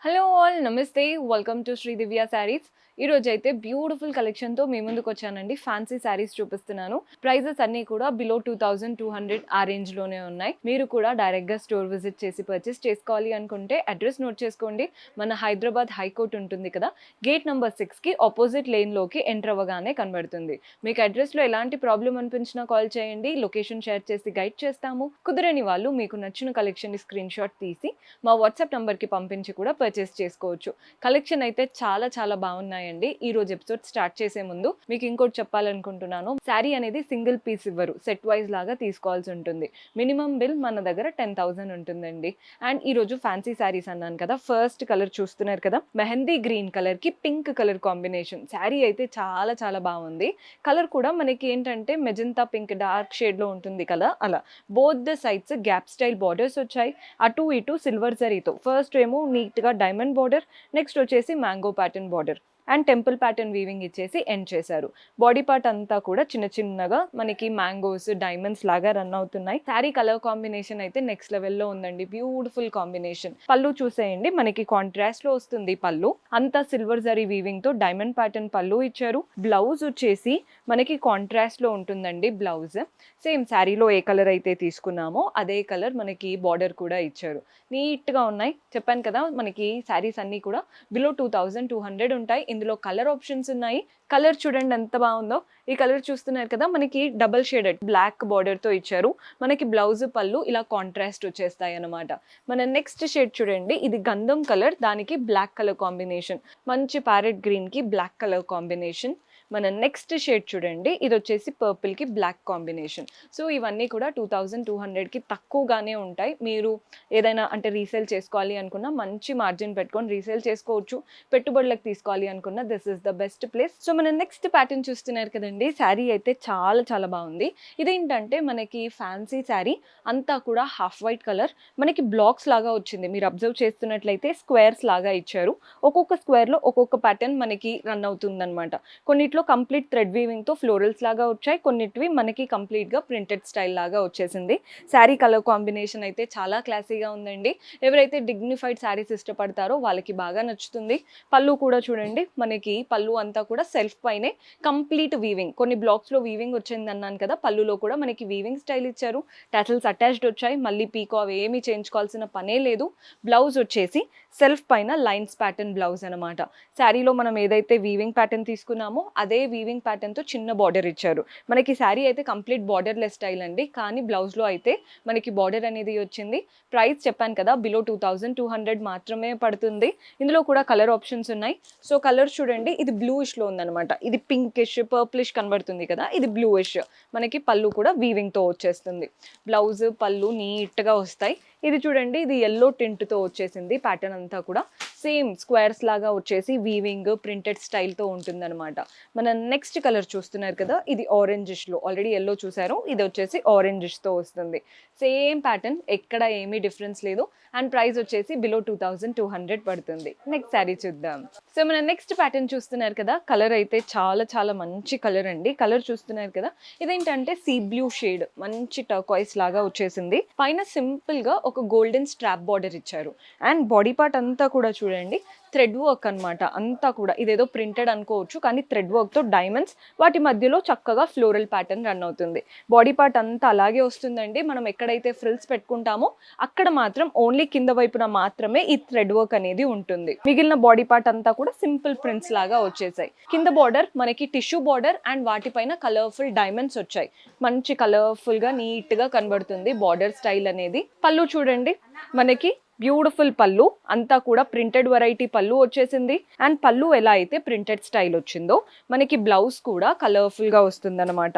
Hello all నమస్తే welcome to Shri దివ్య శారీస్. ఈ రోజు అయితే బ్యూటిఫుల్ కలెక్షన్తో మీ ముందుకు వచ్చానండి. ఫ్యాన్సీ శారీస్ చూపిస్తున్నాను. ప్రైజెస్ అన్నీ కూడా బిలో 2200 ఆ రేంజ్లోనే ఉన్నాయి. మీరు కూడా డైరెక్ట్గా స్టోర్ విజిట్ చేసి పర్చేస్ చేసుకోవాలి అనుకుంటే అడ్రస్ నోట్ చేసుకోండి. మన హైదరాబాద్ హైకోర్ట్ ఉంటుంది కదా, గేట్ నెంబర్ 6కి ఆపోజిట్ లేన్లోకి ఎంటర్ అవ్వగానే కనబడుతుంది. మీకు అడ్రస్లో ఎలాంటి ప్రాబ్లం అనిపించినా కాల్ చేయండి. లొకేషన్ షేర్ చేసి గైడ్ చేస్తాము. కుదరని వాళ్ళు మీకు నచ్చిన కలెక్షన్ని స్క్రీన్ షాట్ తీసి మా వాట్సాప్ నెంబర్కి పంపించి కూడా పర్చేస్ చేసుకోవచ్చు. కలెక్షన్ అయితే చాలా బాగున్నాయండి. ఈ రోజు ఎపిసోడ్ స్టార్ట్ చేసే ముందు మీకు ఇంకోటి చెప్పాలనుకుంటున్నాను. శారీ అనేది సింగిల్ పీస్ ఇవ్వరు, సెట్ వైజ్ లాగా తీసుకోవాల్సి ఉంటుంది. మినిమం బిల్ మన దగ్గర 10,000 ఉంటుందండి. అండ్ ఈ రోజు ఫ్యాన్సీ శారీస్ అన్నాను కదా, ఫస్ట్ కలర్ చూస్తున్నారు కదా, మెహందీ గ్రీన్ కలర్ కి పింక్ కలర్ కాంబినేషన్. శారీ అయితే చాలా బాగుంది. కలర్ కూడా మనకి ఏంటంటే మెజంతా పింక్ డార్క్ షేడ్ లో ఉంటుంది కదా, అలా both the sides gap style borders వచ్చాయి. అటు ఇటు సిల్వర్ జరీతో ఫస్ట్ ఏమో నీట్ గా డైమండ్ బార్డర్, నెక్స్ట్ వచ్చేసి mango pattern border and temple pattern weaving ఇచ్చేసి ఎండ్ చేశారు. బాడీ పార్ట్ అంతా కూడా చిన్నగా మనకి మ్యాంగోస్ డైమండ్స్ లాగా రన్ అవుతున్నాయి. శారీ కలర్ కాంబినేషన్ అయితే నెక్స్ట్ లెవెల్లో ఉందండి. Beautiful combination. పళ్ళు చూసేయండి, మనకి కాంట్రాస్ట్ లో వస్తుంది పళ్ళు అంతా సిల్వర్ జరీ వీవింగ్ తో డైమండ్ ప్యాటర్న్ పళ్ళు ఇచ్చారు. బ్లౌజ్ వచ్చేసి మనకి కాంట్రాస్ట్ లో ఉంటుందండి. బ్లౌజ్ సేమ్ శారీలో ఏ కలర్ అయితే తీసుకున్నామో అదే కలర్ మనకి బార్డర్ కూడా ఇచ్చారు. నీట్ గా ఉన్నాయి. చెప్పాను కదా, మనకి శారీస్ అన్ని కూడా బిలో 2200 ఉంటాయి. ఇందులో కలర్ ఆప్షన్స్ ఉన్నాయి. కలర్ చూడండి ఎంత బాగుందో. ఈ కలర్ చూస్తున్నారు కదా, మనకి డబల్ షేడెడ్ బ్లాక్ బార్డర్ తో ఇచ్చారు. మనకి బ్లౌజ్ పళ్ళు ఇలా కాంట్రాస్ట్ వచ్చేస్తాయి అన్నమాట. మన నెక్స్ట్ షేడ్ చూడండి, ఇది గంధం కలర్, దానికి బ్లాక్ కలర్ కాంబినేషన్. మంచి ప్యారెట్ గ్రీన్ కి బ్లాక్ కలర్ కాంబినేషన్. మన నెక్స్ట్ షేడ్ చూడండి, ఇది వచ్చేసి పర్పుల్ కి బ్లాక్ కాంబినేషన్. సో ఇవన్నీ కూడా 2200కి తక్కువగానే ఉంటాయి. మీరు ఏదైనా అంటే రీసేల్ చేసుకోవాలి అనుకున్నా మంచి మార్జిన్ పెట్టుకొని రీసేల్ చేసుకోవచ్చు. పెట్టుబడులకు తీసుకోవాలి అనుకున్నా this is the best place. So మన నెక్స్ట్ ప్యాటర్న్ చూస్తున్నారు కదండి, శారీ అయితే చాలా బాగుంది. ఇదేంటంటే మనకి ఫ్యాన్సీ శారీ అంతా కూడా హాఫ్ వైట్ కలర్, మనకి బ్లాక్స్ లాగా వచ్చింది. మీరు అబ్జర్వ్ చేస్తున్నట్లయితే స్క్వేర్స్ లాగా ఇచ్చారు. ఒక్కొక్క స్క్వేర్ లో ఒక్కొక్క ప్యాటర్న్ మనకి రన్ అవుతుంది అనమాట. కొన్నిట్లో కంప్లీట్ థ్రెడ్ వీవింగ్ తో ఫ్లోరల్స్ లాగా వచ్చాయి, కొన్నిటివి మనకి కంప్లీట్ గా ప్రింటెడ్ స్టైల్ లాగా వచ్చేసింది. శారీ కలర్ కాంబినేషన్ అయితే చాలా క్లాసీగా ఉందండి. ఎవరైతే డిగ్నిఫైడ్ శారీస్ ఇష్టపడతారో వాళ్ళకి బాగా నచ్చుతుంది. పళ్ళు కూడా చూడండి, మనకి పళ్ళు అంతా కూడా సెల్ఫ్ పైనే కంప్లీట్ వీవింగ్. కొన్ని బ్లాక్స్ లో వీవింగ్ వచ్చింది అన్నాను కదా, పళ్ళులో కూడా మనకి వీవింగ్ స్టైల్ ఇచ్చారు. టాసిల్స్ అటాచ్డ్ వచ్చాయి. మళ్ళీ పీకో అవి ఏమీ చేయించుకోవాల్సిన పనే లేదు. బ్లౌజ్ వచ్చేసి సెల్ఫ్ పైన లైన్స్ ప్యాటర్న్ బ్లౌజ్ అనమాట. శారీలో మనం ఏదైతే వీవింగ్ ప్యాటర్న్ తీసుకున్నామో అదే వీవింగ్ ప్యాటర్న్ తో చిన్న బార్డర్ ఇచ్చారు. మనకి శారీ అయితే కంప్లీట్ బార్డర్ లెస్ స్టైల్ అండి, కానీ బ్లౌజ్ లో అయితే మనకి బార్డర్ అనేది వచ్చింది. ప్రైస్ చెప్పాను కదా, బిలో 2200 మాత్రమే పడుతుంది. ఇందులో కూడా కలర్ ఆప్షన్స్ ఉన్నాయి. సో కలర్ చూడండి, ఇది బ్లూయిష్ లో ఉందన్నమాట. ఇది పింకిష్ పర్పులిష్ కనబడుతుంది కదా, ఇది బ్లూయిష్. మనకి పళ్ళు కూడా వీవింగ్ తో వచ్చేస్తుంది. బ్లౌజ్ పళ్ళు నీట్ గా వస్తాయి. ఇది చూడండి, ఇది ఎల్లో టింట్ తో వచ్చేసింది. ప్యాటర్న్ అంతా కూడా సేమ్ స్క్వేర్స్ లాగా వచ్చేసి వీవింగ్ ప్రింటెడ్ స్టైల్ తో ఉంటుందన్నమాట. మన నెక్స్ట్ కలర్ చూస్తున్నారు కదా, ఇది ఆరెంజిష్ లో, ఆల్రెడీ ఎల్లో చూసారు, ఇది వచ్చేసి ఆరెంజిష్ తో వస్తుంది. సేమ్ ప్యాటర్న్, ఎక్కడ ఏమీ డిఫరెన్స్ లేదు. అండ్ ప్రైస్ వచ్చేసి బిలో 2200 పడుతుంది. నెక్స్ట్ శారీ చూద్దాం. సో మన నెక్స్ట్ ప్యాటర్న్ చూస్తున్నారు కదా, కలర్ అయితే చాలా మంచి కలర్ అండి. కలర్ చూస్తున్నారు కదా, ఇదేంటంటే సీ బ్లూ షేడ్, మంచి టర్కాయిస్ లాగా వచ్చేసింది. పైన సింపుల్ గా ఒక గోల్డెన్ స్ట్రాప్ బార్డర్ ఇచ్చారు. అండ్ బాడీ పార్ట్ అంతా కూడా చూడండి థ్రెడ్ వర్క్ అనమాట. అంతా కూడా ఇదేదో ప్రింటెడ్ అనుకోవచ్చు, కానీ థ్రెడ్ వర్క్ తో డైమండ్స్, వాటి మధ్యలో చక్కగా ఫ్లోరల్ ప్యాటర్న్ రన్ అవుతుంది. బాడీ పార్ట్ అంతా అలాగే వస్తుందండి. మనం ఎక్కడైతే ఫ్రిల్స్ పెట్టుకుంటామో అక్కడ మాత్రం ఓన్లీ కింద వైపున మాత్రమే ఈ థ్రెడ్ వర్క్ అనేది ఉంటుంది. మిగిలిన బాడీ పార్ట్ అంతా కూడా సింపుల్ ప్రింట్స్ లాగా వచ్చేసాయి. కింద బార్డర్ మనకి టిష్యూ బార్డర్ అండ్ వాటిపైన కలర్ఫుల్ డైమండ్స్ వచ్చాయి. మంచి కలర్ఫుల్ గా నీట్ గా కనబడుతుంది బార్డర్ స్టైల్ అనేది. పళ్ళు చూడండి, మనకి బ్యూటిఫుల్ పళ్ళు అంతా కూడా ప్రింటెడ్ వెరైటీ పళ్ళు వచ్చేసింది. అండ్ పళ్ళు ఎలా అయితే ప్రింటెడ్ స్టైల్ వచ్చిందో మనకి బ్లౌజ్ కూడా కలర్ఫుల్ గా వస్తుందన్నమాట.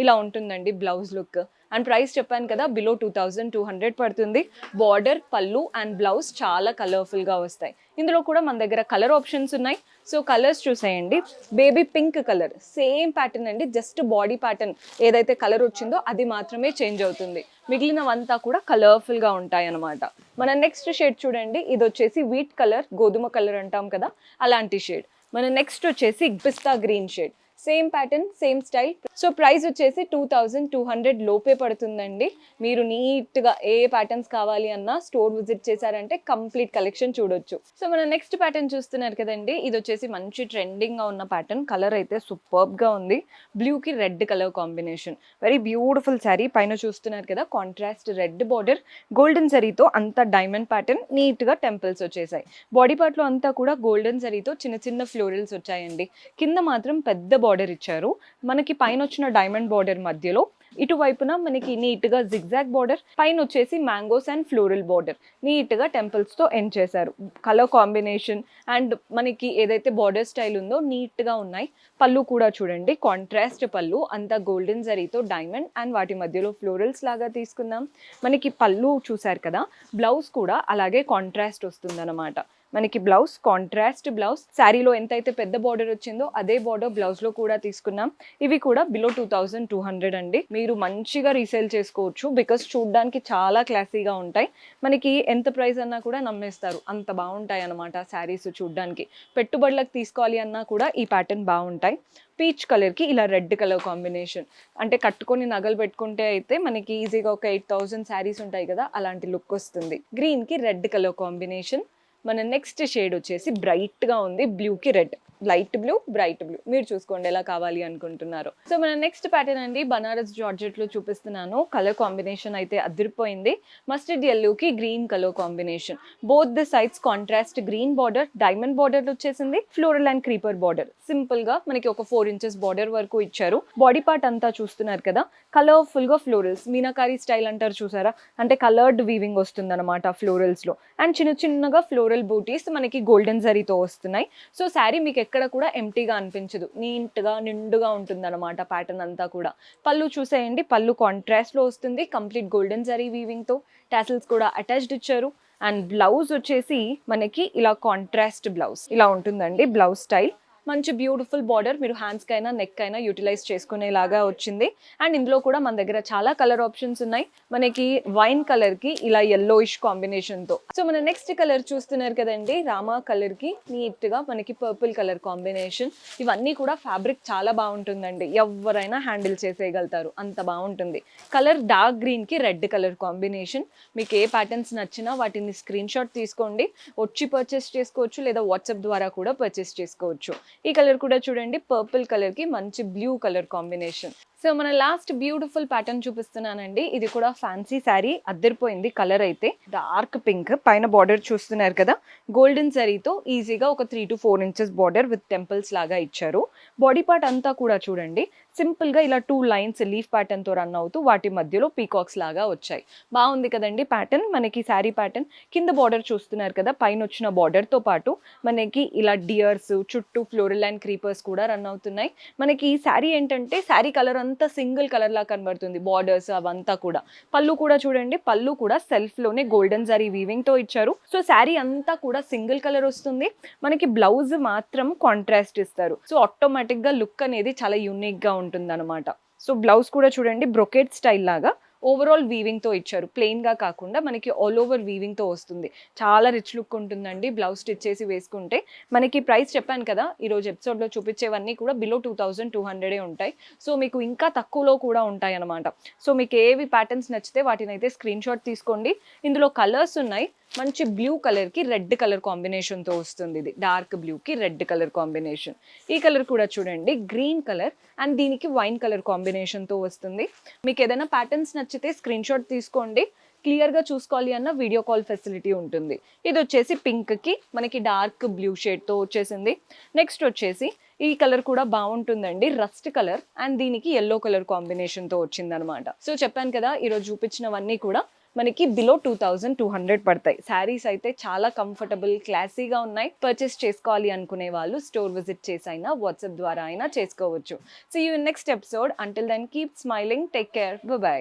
ఇలా ఉంటుందండి బ్లౌజ్ లుక్. అండ్ ప్రైస్ చెప్పాను కదా, బిలో 2200 పడుతుంది. బార్డర్ పళ్ళు అండ్ బ్లౌజ్ చాలా కలర్ఫుల్ గా వస్తాయి. ఇందులో కూడా మన దగ్గర కలర్ ఆప్షన్స్ ఉన్నాయి. సో కలర్స్ చూసేయండి, baby pink colour, same pattern అండి, జస్ట్ బాడీ ప్యాటర్న్ ఏదైతే కలర్ వచ్చిందో అది మాత్రమే చేంజ్ అవుతుంది. మిగిలినవంతా కూడా కలర్ఫుల్ గా ఉంటాయి అన్నమాట. మన నెక్స్ట్ షేడ్ చూడండి, ఇది వచ్చేసి వీట్ కలర్, గోధుమ కలర్ అంటాం కదా, అలాంటి షేడ్. మన నెక్స్ట్ వచ్చేసి పిస్తా green shade. Same pattern same style. So price వచ్చేసి 2200 లోపే పడుతుందండి. మీరు నీట్గా ఏ ప్యాటర్న్స్ కావాలి అన్నా స్టోర్ విజిట్ చేశారంటే కంప్లీట్ కలెక్షన్ చూడొచ్చు. సో మన నెక్స్ట్ ప్యాటర్న్ చూస్తున్నారు కదండి, ఇది వచ్చేసి మంచి ట్రెండింగ్ గా ఉన్న ప్యాటర్న్. కలర్ అయితే సూపర్బ్ గా ఉంది. బ్లూ కి red colour combination, very beautiful sari. పైన చూస్తున్నారు కదా కాంట్రాస్ట్ రెడ్ బార్డర్, గోల్డెన్ జరీతో అంతా డైమండ్ ప్యాటర్న్, నీట్ గా టెంపుల్స్ వచ్చేసాయి. బాడీ పార్ట్ లో అంతా కూడా గోల్డెన్ జరీతో చిన్న చిన్న ఫ్లోరల్స్ వచ్చాయండి. కింద మాత్రం పెద్ద బార్డర్ ఇచ్చారు. మనకి పైన వచ్చిన డైమండ్ బార్డర్ మధ్యలో ఇటువైపున మనకి నీట్ గా జిగ్జాగ్ బార్డర్, పైన వచ్చేసి mangoes and floral border, neat గా టెంపుల్స్ తో ఎండ్ చేశారు. కలర్ కాంబినేషన్ అండ్ మనకి ఏదైతే బార్డర్ స్టైల్ ఉందో నీట్ గా ఉన్నాయి. పళ్ళు కూడా చూడండి కాంట్రాస్ట్ పళ్ళు, అంతా గోల్డెన్ జరీతో డైమండ్ అండ్ వాటి మధ్యలో ఫ్లోరల్స్ లాగా తీసుకుందాం. మనకి పళ్ళు చూసారు కదా, బ్లౌజ్ కూడా అలాగే కాంట్రాస్ట్ వస్తుందన్నమాట. మనకి బ్లౌజ్ కాంట్రాస్ట్ బ్లౌజ్, శారీలో ఎంతైతే పెద్ద బార్డర్ వచ్చిందో అదే బార్డర్ బ్లౌజ్ లో కూడా తీసుకున్నాం. ఇవి కూడా బిలో 2200 అండి. మీరు మంచిగా రీసేల్ చేసుకోవచ్చు, బికాస్ చూడడానికి చాలా క్లాసీగా ఉంటాయి. మనకి ఎంత ప్రైస్ అన్నా కూడా నమ్మేస్తారు, అంత బాగుంటాయి అన్నమాట శారీస్ చూడడానికి. పెట్టుబడులకు తీసుకోవాలి అన్నా కూడా ఈ ప్యాటర్న్ బాగుంటాయి. పీచ్ కలర్కి ఇలా రెడ్ కలర్ కాంబినేషన్, అంటే కట్టుకొని నగలు పెట్టుకుంటే అయితే మనకి ఈజీగా ఒక 8000 శారీస్ ఉంటాయి కదా, అలాంటి లుక్ వస్తుంది. గ్రీన్కి రెడ్ కలర్ కాంబినేషన్. మన నెక్స్ట్ షేడ్ వచ్చేసి బ్రైట్గా ఉంది, బ్లూకి red, light blue bright blue, మీరు చూసుకోండి ఎలా కావాలి అనుకుంటున్నారు. సో మన నెక్స్ట్ ప్యాటర్న్ అండి, బనారస్ జార్జెట్ లో చూపిస్తున్నాను. కలర్ కాంబినేషన్ అయితే అదిరిపోయింది. మస్టర్డ్ ఎల్లోకి green colour combination, both the sides contrast green border, diamond border వచ్చేసింది, floral and creeper border. Simple గా మనకి ఒక 4 ఇంచెస్ బార్డర్ వరకు ఇచ్చారు. బాడీ పార్ట్ అంతా చూస్తున్నారు కదా, కలర్ఫుల్ గా ఫ్లోరల్స్, మీనాకారి స్టైల్ అంటారు చూసారా, అంటే కలర్డ్ వీవింగ్ వస్తుంది అనమాట ఫ్లోరల్స్ లో. అండ్ చిన్న చిన్నగా ఫ్లోరల్ బూటీస్ మనకి గోల్డెన్ జరీతో వస్తున్నాయి. సో శారీ మీకు ఎక్కడ కూడా ఎంటీగా అనిపించదు, నీట్గా నిండుగా ఉంటుంది అనమాట ప్యాటర్న్ అంతా కూడా. పళ్ళు చూసేయండి, పళ్ళు కాంట్రాస్ట్ లో వస్తుంది, కంప్లీట్ గోల్డెన్ జరీ వీవింగ్ తో, టాసిల్స్ కూడా అటాచ్డ్ ఇచ్చారు. అండ్ బ్లౌజ్ వచ్చేసి మనకి ఇలా కాంట్రాస్ట్ బ్లౌజ్ ఇలా ఉంటుందండి. బ్లౌజ్ స్టైల్ మంచి బ్యూటిఫుల్ బార్డర్, మీరు హ్యాండ్స్ కైనా నెక్ అయినా యూటిలైజ్ చేసుకునేలాగా వచ్చింది. అండ్ ఇందులో కూడా మన దగ్గర చాలా కలర్ ఆప్షన్స్ ఉన్నాయి. మనకి వైన్ కలర్ కి ఇలా yellowish కాంబినేషన్ తో. సో మన నెక్స్ట్ కలర్ చూస్తున్నారు కదండి, రామా కలర్ కి నీట్ గా మనకి పర్పుల్ కలర్ కాంబినేషన్. ఇవన్నీ కూడా ఫ్యాబ్రిక్ చాలా బాగుంటుందండి, ఎవరైనా హ్యాండిల్ చేసేయగలుగుతారు, అంత బాగుంటుంది. కలర్ డార్క్ గ్రీన్ కి రెడ్ కలర్ కాంబినేషన్. మీకు ఏ ప్యాటర్న్స్ నచ్చినా వాటిని స్క్రీన్ షాట్ తీసుకోండి, వచ్చి పర్చేస్ చేసుకోవచ్చు, లేదా వాట్సాప్ ద్వారా కూడా పర్చేస్ చేసుకోవచ్చు. ఈ కలర్ కూడా చూడండి, పర్పుల్ కలర్ కి మంచి బ్లూ కలర్ కాంబినేషన్. సో మన లాస్ట్ బ్యూటిఫుల్ ప్యాటర్న్ చూపిస్తున్నానండి. ఇది కూడా ఫ్యాన్సీ శారీ, అద్దరిపోయింది. కలర్ అయితే డార్క్ పింక్, పైన బార్డర్ చూస్తున్నారు కదా, గోల్డెన్ జరీతో ఈజీగా ఒక 3 to 4 inches border with temples లాగా ఇచ్చారు. బాడీ పార్ట్ అంతా కూడా చూడండి సింపుల్ గా ఇలా 2 లైన్స్ లీఫ్ ప్యాటర్న్ తో రన్ అవుతూ వాటి మధ్యలో పీకాక్స్ లాగా వచ్చాయి. బాగుంది కదండి ప్యాటర్న్, మనకి శారీ ప్యాటర్న్. కింద బార్డర్ చూస్తున్నారు కదా, పైన వచ్చిన బార్డర్ తో పాటు మనకి ఇలా డియర్స్, చుట్టూ ఫ్లోరల్ అండ్ క్రీపర్స్ కూడా రన్ అవుతున్నాయి. మనకి ఈ శారీ ఏంటంటే శారీ కలర్ అంతా సింగిల్ కలర్ లా కనబడుతుంది, బార్డర్స్ అవంతా కూడా. పళ్ళు కూడా చూడండి, పళ్ళు కూడా సెల్ఫ్ లోనే గోల్డెన్ జరీ వీవింగ్ తో ఇచ్చారు. సో శారీ అంతా కూడా సింగిల్ కలర్ వస్తుంది. మనకి బ్లౌజ్ మాత్రం కాంట్రాస్ట్ ఇస్తారు. సో ఆటోమేటిక్ గా లుక్ అనేది చాలా యూనిక్ గా ఉంటుంది అనమాట. సో బ్లౌజ్ కూడా చూడండి బ్రొకెట్ స్టైల్ లాగా ఓవరాల్ వీవింగ్ తో ఇచ్చారు, ప్లెయిన్ గా కాకుండా మనకి ఆల్ ఓవర్ వీవింగ్ తో వస్తుంది. చాలా రిచ్ లుక్ ఉంటుందండి బ్లౌజ్ స్టిచ్ చేసి వేసుకుంటే. మనకి ప్రైస్ చెప్పాను కదా, ఈ రోజు ఎపిసోడ్ లో చూపించేవన్నీ కూడా బిలో 2200 ఉంటాయి. సో మీకు ఇంకా తక్కువలో కూడా ఉంటాయి అనమాట. సో మీకు ఏవి ప్యాటర్న్స్ నచ్చితే వాటిని అయితే స్క్రీన్ షాట్ తీసుకోండి. ఇందులో కలర్స్ ఉన్నాయి. మంచి బ్లూ కలర్ కి రెడ్ కలర్ కాంబినేషన్ తో వస్తుంది, ఇది డార్క్ బ్లూ కి రెడ్ కలర్ కాంబినేషన్. ఈ కలర్ కూడా చూడండి గ్రీన్ కలర్ అండ్ దీనికి వైన్ కలర్ కాంబినేషన్ తో వస్తుంది. మీకు ఏదైనా ప్యాటర్న్స్ నచ్చితే స్క్రీన్ షాట్ తీసుకోండి. క్లియర్ గా చూసుకోవాలి అన్న వీడియో కాల్ ఫెసిలిటీ ఉంటుంది. ఇది వచ్చేసి పింక్ కి మనకి డార్క్ బ్లూ షేడ్ తో వచ్చేసింది. నెక్స్ట్ వచ్చేసి ఈ కలర్ కూడా బాగుంటుందండి, రస్ట్ కలర్ అండ్ దీనికి yellow కలర్ కాంబినేషన్ తో వచ్చింది అనమాట. సో చెప్పాను కదా, ఈరోజు చూపించినవన్నీ కూడా మనకి బిలో 2200 పడతాయి. శారీస్ అయితే చాలా కంఫర్టబుల్ క్లాసీగా ఉన్నాయి. పర్చేస్ చేసుకోవాలి అనుకునే వాళ్ళు స్టోర్ విజిట్ చేసి అయినా వాట్సాప్ ద్వారా అయినా చేసుకోవచ్చు. See you in next episode. Until then keep smiling, take care, by.